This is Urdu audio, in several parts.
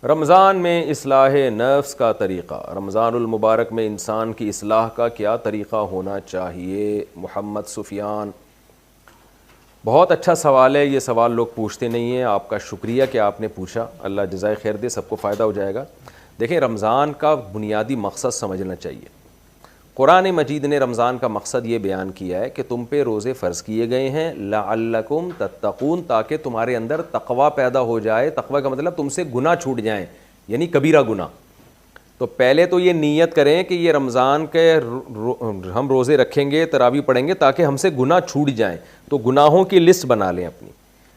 رمضان میں اصلاح نفس کا طریقہ، رمضان المبارک میں انسان کی اصلاح کا کیا طریقہ ہونا چاہیے؟ محمد سفیان، بہت اچھا سوال ہے۔ یہ سوال لوگ پوچھتے نہیں ہیں، آپ کا شکریہ کہ آپ نے پوچھا، اللہ جزائے خیر دے، سب کو فائدہ ہو جائے گا۔ دیکھیں، رمضان کا بنیادی مقصد سمجھنا چاہیے۔ قرآن مجید نے رمضان کا مقصد یہ بیان کیا ہے کہ تم پہ روزے فرض کیے گئے ہیں لعلکم تتقون، تاکہ تمہارے اندر تقوی پیدا ہو جائے۔ تقوی کا مطلب تم سے گناہ چھوٹ جائیں، یعنی کبیرہ گناہ۔ تو پہلے تو یہ نیت کریں کہ یہ رمضان کے ہم روزے رکھیں گے، تراویح پڑھیں گے تاکہ ہم سے گناہ چھوٹ جائیں۔ تو گناہوں کی لسٹ بنا لیں اپنی۔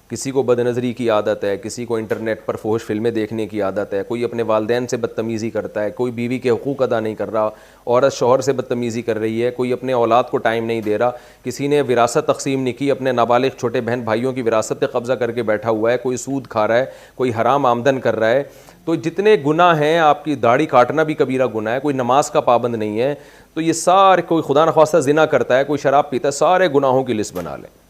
کسی کو بد نظری کی عادت ہے، کسی کو انٹرنیٹ پر فحش فلمیں دیکھنے کی عادت ہے، کوئی اپنے والدین سے بدتمیزی کرتا ہے، کوئی بیوی کے حقوق ادا نہیں کر رہا، عورت شوہر سے بدتمیزی کر رہی ہے، کوئی اپنے اولاد کو ٹائم نہیں دے رہا، کسی نے وراثت تقسیم نہیں کی، اپنے نابالغ چھوٹے بہن بھائیوں کی وراثت پہ قبضہ کر کے بیٹھا ہوا ہے، کوئی سود کھا رہا ہے، کوئی حرام آمدن کر رہا ہے۔ تو جتنے گناہ ہیں، آپ کی داڑھی کاٹنا بھی کبیرہ گناہ ہے، کوئی نماز کا پابند نہیں ہے، تو یہ سارے، کوئی خدا نخواستہ زنا کرتا ہے، کوئی شراب پیتا ہے، سارے گناہوں کی لسٹ بنا لیں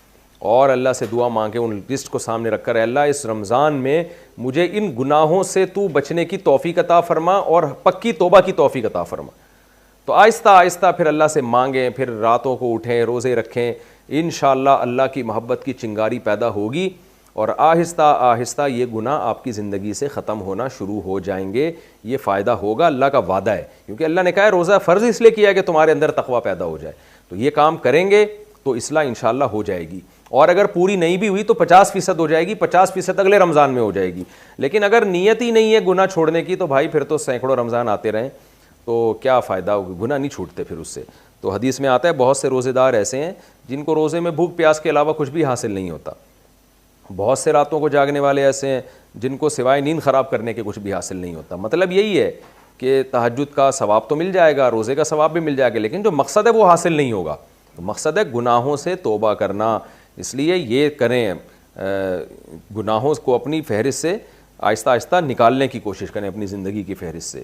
اور اللہ سے دعا مانگے، ان لسٹ کو سامنے رکھ کر، اللہ اس رمضان میں مجھے ان گناہوں سے تو بچنے کی توفیق عطا فرما اور پکی توبہ کی توفیق عطا فرما۔ تو آہستہ آہستہ پھر اللہ سے مانگیں، پھر راتوں کو اٹھیں، روزے رکھیں، انشاءاللہ اللہ کی محبت کی چنگاری پیدا ہوگی اور آہستہ آہستہ یہ گناہ آپ کی زندگی سے ختم ہونا شروع ہو جائیں گے۔ یہ فائدہ ہوگا، اللہ کا وعدہ ہے، کیونکہ اللہ نے کہا ہے روزہ فرض اس لیے کیا ہے کہ تمہارے اندر تقوی پیدا ہو جائے۔ تو یہ کام کریں گے تو اصلاح انشاءاللہ ہو جائے گی، اور اگر پوری نہیں بھی ہوئی تو 50% ہو جائے گی، 50% اگلے رمضان میں ہو جائے گی۔ لیکن اگر نیت ہی نہیں ہے گناہ چھوڑنے کی تو بھائی پھر تو سینکڑوں رمضان آتے رہیں تو کیا فائدہ ہوگا، گناہ نہیں چھوٹتے پھر اس سے۔ تو حدیث میں آتا ہے بہت سے روزے دار ایسے ہیں جن کو روزے میں بھوک پیاس کے علاوہ کچھ بھی حاصل نہیں ہوتا، بہت سے راتوں کو جاگنے والے ایسے ہیں جن کو سوائے نیند خراب کرنے کے کچھ بھی حاصل نہیں ہوتا۔ مطلب یہی ہے کہ تہجد کا ثواب تو مل جائے گا، روزے کا ثواب بھی مل جائے گا، لیکن جو مقصد ہے وہ حاصل نہیں ہوگا۔ مقصد ہے گناہوں سے توبہ کرنا، اس لیے یہ کریں، گناہوں کو اپنی فہرست سے آہستہ آہستہ نکالنے کی کوشش کریں، اپنی زندگی کی فہرست سے۔